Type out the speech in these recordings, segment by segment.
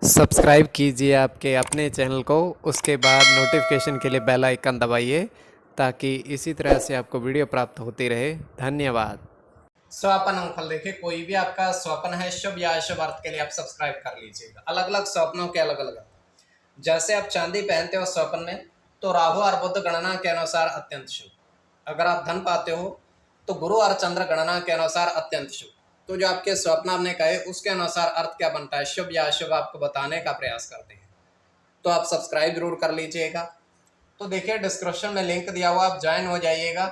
Subscribe कीजिए आपके अपने चैनल को, उसके बाद नोटिफिकेशन के लिए बेल आइकन दबाइए ताकि इसी तरह से आपको वीडियो प्राप्त होती रहे। धन्यवाद। स्वपन अंकल देखिए, कोई भी आपका स्वप्न है शुभ या अशुभ अर्थ के लिए आप सब्सक्राइब कर लीजिएगा। अलग अलग स्वप्नों के अलग अलग अर्थ। जैसे आप चांदी पहनते हो स्वप्न में, तो राहु और बुध गणना के अनुसार अत्यंत शुभ। अगर आप धन पाते हो तो गुरु और चंद्र गणना के अनुसार अत्यंत शुभ। तो जो आपके स्वप्न आपने कहे उसके अनुसार अर्थ क्या बनता है, शुभ या अशुभ, आपको बताने का प्रयास करते हैं। तो आप सब्सक्राइब जरूर कर लीजिएगा। तो देखिए, डिस्क्रिप्शन में लिंक दिया हुआ, आप ज्वाइन हो जाइएगा।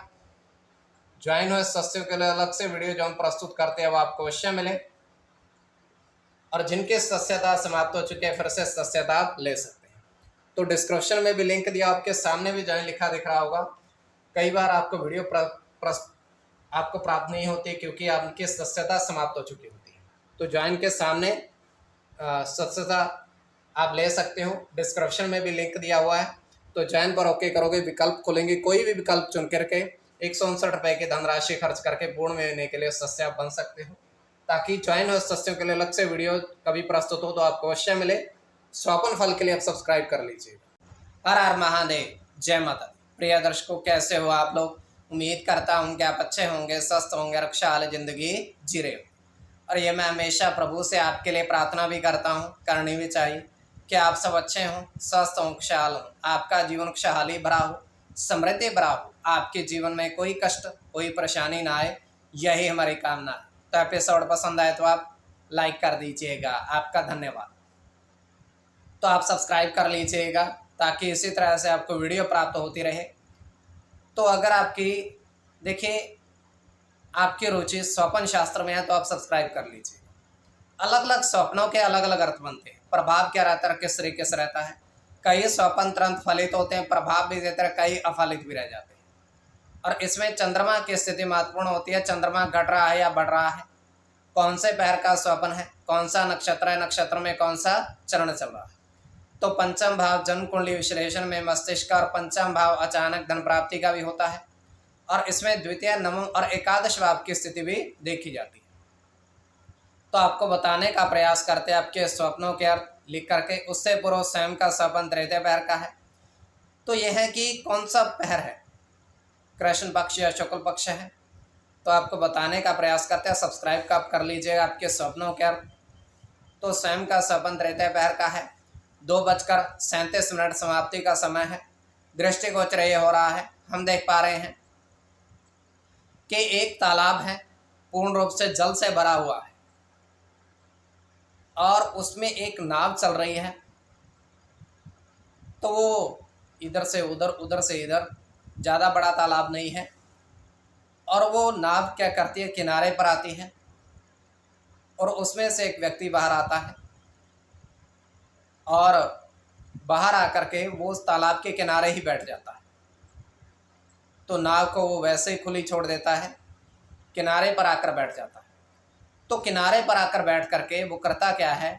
ज्वाइन हुए सदस्यों के लिए अलग से वीडियो जो हम प्रस्तुत करते हैं वो आपको अवश्य मिले, और जिनकी सदस्यता समाप्त हो चुकी है फिर से सदस्यता आप ले सकते हैं। तो डिस्क्रिप्शन में भी लिंक दिया, आपके सामने भी ज्वाइन लिखा दिख रहा होगा। कई बार आपको वीडियो आपको प्राप्त नहीं होती क्योंकि आपकी सदस्यता समाप्त हो चुकी होती है। तो ज्वाइन के सामने सदस्यता आप ले सकते हो। डिस्क्रिप्शन में भी लिंक दिया हुआ है। तो ज्वाइन पर ओके करोगे, विकल्प खोलेंगे, कोई भी विकल्प चुन करके 159 रुपये की धनराशि खर्च करके पूर्ण महीने के लिए सदस्य आप बन सकते हो, ताकि ज्वाइन हुए सदस्यों के लिए अलग से वीडियो कभी प्रस्तुत हो तो आपको अवश्य मिले। स्वपन फल के लिए आप सब्सक्राइब कर लीजिएगा। हर हर महादेव, जय माता दी। प्रिय दर्शकों, कैसे हो आप लोग? उम्मीद करता हूँ कि आप अच्छे होंगे, स्वस्थ होंगे, रक्षा वाली जिंदगी जी रहे हो। और ये मैं हमेशा प्रभु से आपके लिए प्रार्थना भी करता हूँ, करनी भी चाहिए, कि आप सब अच्छे हों, स्वस्थ हों, खुशहाल हों, आपका जीवन खुशहाली भरा हो, समृद्धि भरा हो, आपके जीवन में कोई कष्ट कोई परेशानी ना आए, यही हमारी कामना है। तो एपिसोड पसंद आए तो आप लाइक कर दीजिएगा, आपका धन्यवाद। तो आप सब्सक्राइब कर लीजिएगा ताकि इसी तरह से आपको वीडियो प्राप्त होती रहे। तो अगर आपकी देखिए आपकी रुचि स्वप्न शास्त्र में है तो आप सब्सक्राइब कर लीजिए। अलग अलग स्वप्नों के अलग अलग अर्थ बनते हैं। प्रभाव क्या रहता है, किस तरीके से रहता है। कई स्वप्न तुरंत फलित होते हैं, प्रभाव भी देते हैं, कई अफलित भी रह जाते हैं। और इसमें चंद्रमा की स्थिति महत्वपूर्ण होती है। चंद्रमा घट रहा है या बढ़ रहा है, कौन से पैर का स्वप्न है, कौन सा नक्षत्र है, नक्षत्र में कौन सा चरण चल रहा है। तो पंचम भाव जन्म कुंडली विश्लेषण में मस्तिष्क और पंचम भाव अचानक धन प्राप्ति का भी होता है, और इसमें द्वितीय, नवम और एकादश भाव की स्थिति भी देखी जाती है। तो आपको बताने का प्रयास करते हैं आपके स्वप्नों के अर्थ लिख करके। उससे पूर्व स्वयं का स्वप्न तृतीय पैर का है। तो यह है कि कौन सा पैर है, कृष्ण पक्ष या शुक्ल पक्ष है, तो आपको बताने का प्रयास करते हैं। सब्सक्राइब का आप कर लीजिएगा आपके स्वप्नों के अर्थ। तो स्वयं का स्वप्न तृतीय पैर का है। 2:37 समाप्ति का समय है। दृष्टिगोचर ये हो रहा है, हम देख पा रहे हैं कि एक तालाब है, पूर्ण रूप से जल से भरा हुआ है, और उसमें एक नाव चल रही है। तो वो इधर से उधर, उधर से इधर, ज़्यादा बड़ा तालाब नहीं है। और वो नाव क्या करती है, किनारे पर आती है, और उसमें से एक व्यक्ति बाहर आता है, और बाहर आकर के वो उस तालाब के किनारे ही बैठ जाता है। तो नाव को वो वैसे ही खुली छोड़ देता है, किनारे पर आकर बैठ जाता है। तो किनारे पर आकर बैठ करके वो करता क्या है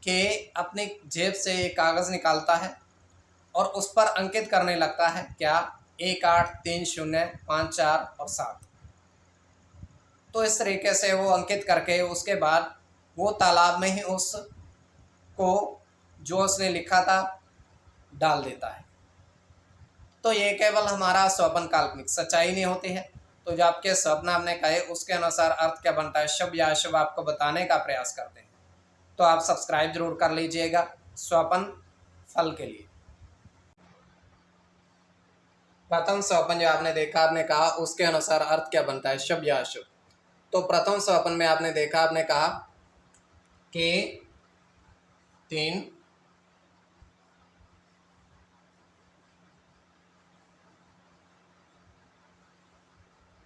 कि अपनी जेब से एक कागज़ निकालता है और उस पर अंकित करने लगता है, क्या, 1 8 3 0 5 4 और 7। तो इस तरीके से वो अंकित करके उसके बाद वो तालाब में ही उसको जो उसने लिखा था डाल देता है। तो ये केवल हमारा स्वप्न काल्पनिक, सच्चाई नहीं होती है। तो जो आपके स्वप्न आपने कहे उसके अनुसार अर्थ क्या बनता है, शुभ या अशुभ, आपको बताने का प्रयास करते हैं। तो आप सब्सक्राइब जरूर कर लीजिएगा स्वप्न फल के लिए। प्रथम स्वप्न जो आपने देखा, आपने कहा उसके अनुसार अर्थ क्या बनता है, शुभ या अशुभ। तो प्रथम स्वप्न में आपने देखा, आपने कहा कि 3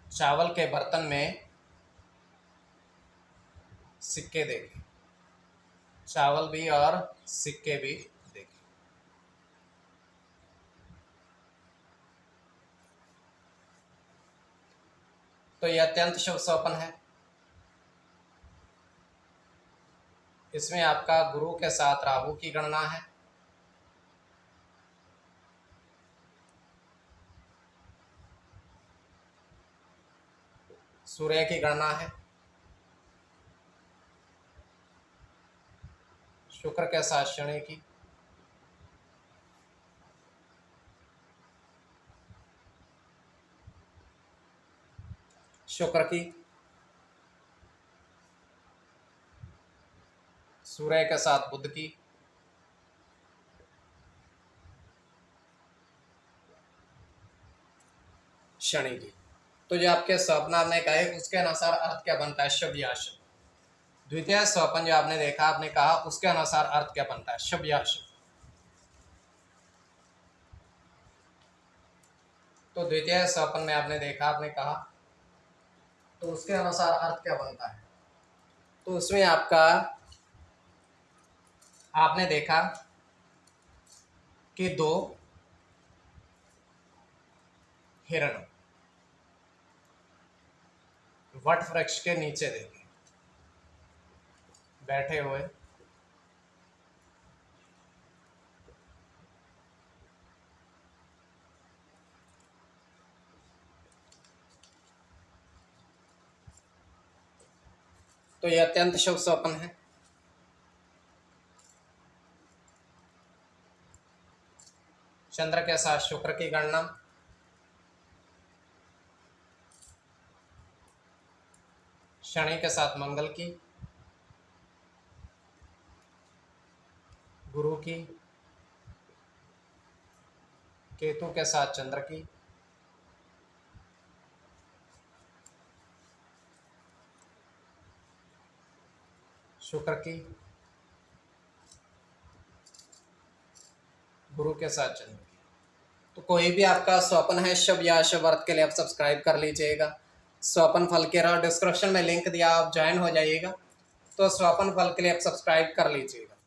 चावल के बर्तन में सिक्के देखे, चावल भी और सिक्के भी देखे। तो यह अत्यंत शुभ स्वप्न है। इसमें आपका गुरु के साथ राहु की गणना है, सूर्य की गणना है, शुक्र के साथ शनि की, शुक्र की, सूर्य के साथ बुध की, शनि की। तो जो आपके स्वप्न आपने कहे उसके अनुसार अर्थ क्या बनता है? शुभ या अशुभ। द्वितीय स्वप्न जो आपने देखा, आपने कहा उसके अनुसार अर्थ क्या बनता है? शुभ या अशुभ। तो द्वितीय स्वप्न में आपने देखा, आपने कहा, तो उसके अनुसार अर्थ क्या बनता है? तो उसमें आपका आपने देखा कि दो हिरण वट वृक्ष के नीचे देखे बैठे हुए, तो यह अत्यंत शुभ स्वप्न है। चंद्र के साथ शुक्र की गणना, शनि के साथ मंगल की, गुरु की, केतु के साथ चंद्र की, शुक्र की, गुरु के साथ चंद्र की। तो कोई भी आपका स्वप्न है शुभ या अशुभ अर्थ के लिए आप सब्सक्राइब कर लीजिएगा। स्वप्न फल के डिस्क्रिप्शन में लिंक दिया, आप ज्वाइन हो जाइएगा। तो स्वप्न फल के लिए आप सब्सक्राइब कर लीजिएगा।